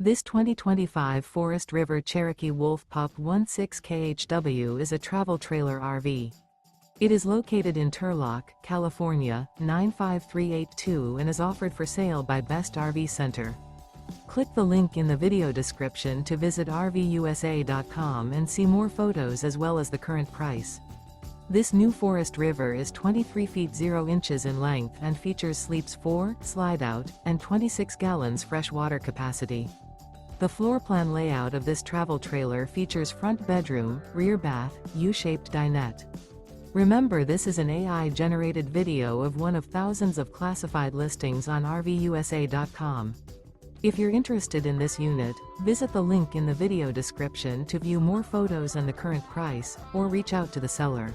This 2025 Forest River Cherokee Wolf Pup 16KHW is a travel trailer RV. It is located in Turlock, California, 95382 and is offered for sale by Best RV Center. Click the link in the video description to visit RVUSA.com and see more photos as well as the current price. This new Forest River is 23 feet 0 inches in length and features sleeps 4, slide-out, and 26 gallons fresh water capacity. The floor plan layout of this travel trailer features front bedroom, rear bath, U-shaped dinette. Remember, this is an AI-generated video of one of thousands of classified listings on RVUSA.com. If you're interested in this unit, visit the link in the video description to view more photos and the current price, or reach out to the seller.